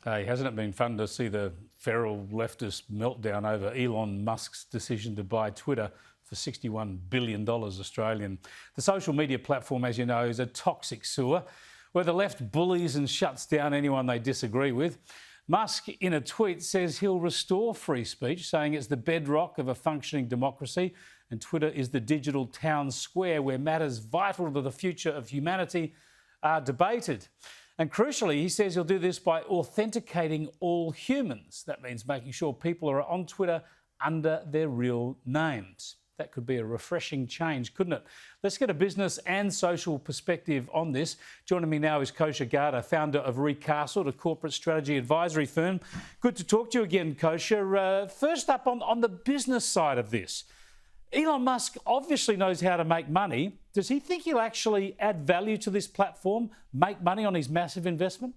Hey, hasn't it been fun to see the feral leftist meltdown over Elon Musk's decision to buy Twitter for $61 billion Australian? The social media platform, as you know, is a toxic sewer where the left bullies and shuts down anyone they disagree with. Musk, in a tweet, says he'll restore free speech, saying it's the bedrock of a functioning democracy, and Twitter is the digital town square where matters vital to the future of humanity are debated. And crucially, he says he'll do this by authenticating all humans. That means making sure people are on Twitter under their real names. That could be a refreshing change, couldn't it? Let's get a business and social perspective on this. Joining me now is Kosha Garda, founder of Recastled, a corporate strategy advisory firm. Good to talk to you again, Kosha. First up, on the business side of this, Elon Musk obviously knows how to make money. Does he think he'll actually add value to this platform, make money on his massive investment?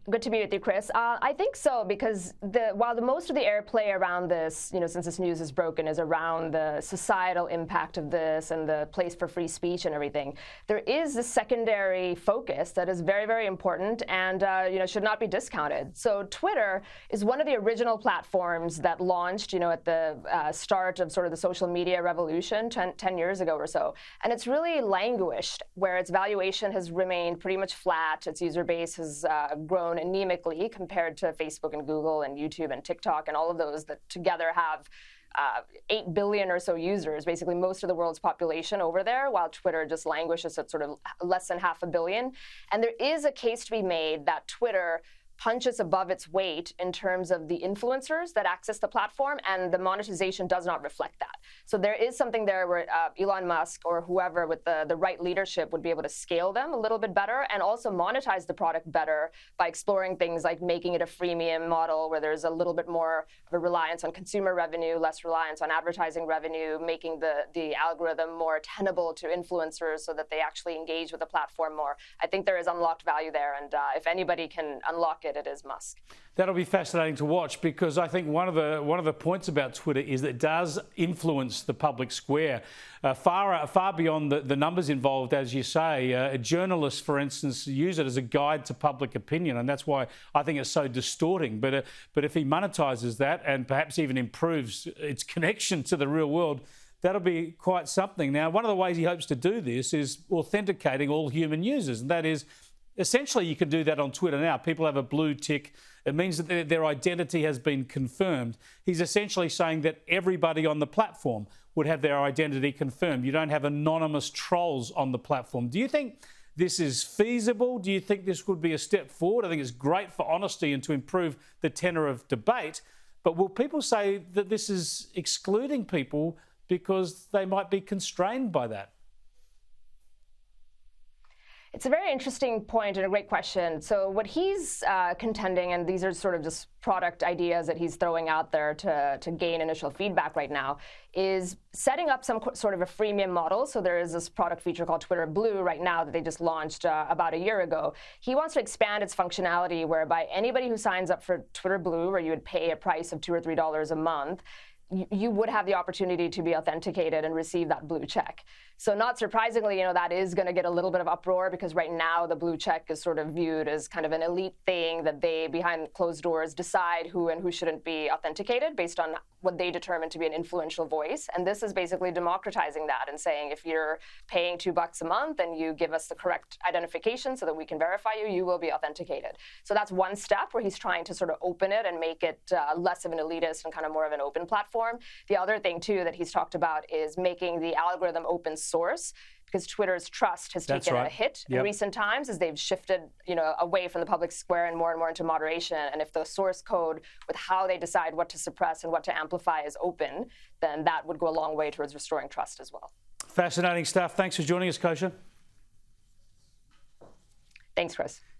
Good to be with you, Chris. I think so, because while most of the airplay around this, since this news is broken, is around the societal impact of this and the place for free speech and everything, there is a secondary focus that is very, very important and should not be discounted. So Twitter is one of the original platforms that launched, at the start of sort of the social media revolution 10 years ago or so, and it's really languished, where its valuation has remained pretty much flat. Its user base has grown anemically compared to Facebook and Google and YouTube and TikTok and all of those that together have 8 billion or so users, basically most of the world's population over there, while Twitter just languishes at sort of less than 500 million. And there is a case to be made that Twitter punches above its weight in terms of the influencers that access the platform, and the monetization does not reflect that. So there is something there where Elon Musk or whoever with the right leadership would be able to scale them a little bit better and also monetize the product better by exploring things like making it a freemium model where there's a little bit more of a reliance on consumer revenue, less reliance on advertising revenue, making the algorithm more tenable to influencers so that they actually engage with the platform more. I think there is unlocked value there, and if anybody can unlock it is Musk. That'll be fascinating to watch, because I think one of the points about Twitter is that it does influence the public square far beyond the numbers involved, as you say. Journalists, for instance, use it as a guide to public opinion, and that's why I think it's so distorting. But if he monetizes that and perhaps even improves its connection to the real world, that'll be quite something. Now, one of the ways he hopes to do this is authenticating all human users, and that is, essentially, you can do that on Twitter now. People have a blue tick. It means that their identity has been confirmed. He's essentially saying that everybody on the platform would have their identity confirmed. You don't have anonymous trolls on the platform. Do you think this is feasible? Do you think this would be a step forward? I think it's great for honesty and to improve the tenor of debate. But will people say that this is excluding people because they might be constrained by that? It's a very interesting point and a great question. So what he's contending, and these are sort of just product ideas that he's throwing out there to gain initial feedback right now, is setting up some sort of a freemium model. So there is this product feature called Twitter Blue right now that they just launched about a year ago. He wants to expand its functionality whereby anybody who signs up for Twitter Blue, where you would pay a price of $2 or $3 a month, you would have the opportunity to be authenticated and receive that blue check. So not surprisingly, that is going to get a little bit of uproar, because right now the blue check is sort of viewed as kind of an elite thing that they, behind closed doors, decide who and who shouldn't be authenticated based on what they determine to be an influential voice. And this is basically democratizing that and saying, if you're paying $2 a month and you give us the correct identification so that we can verify you, you will be authenticated. So that's one step where he's trying to sort of open it and make it less of an elitist and kind of more of an open platform. The other thing, too, that he's talked about is making the algorithm open source, because Twitter's trust has taken a hit in recent times as they've shifted, away from the public square and more into moderation. And if the source code with how they decide what to suppress and what to amplify is open, then that would go a long way towards restoring trust as well. Fascinating stuff. Thanks for joining us, Kosha. Thanks, Chris.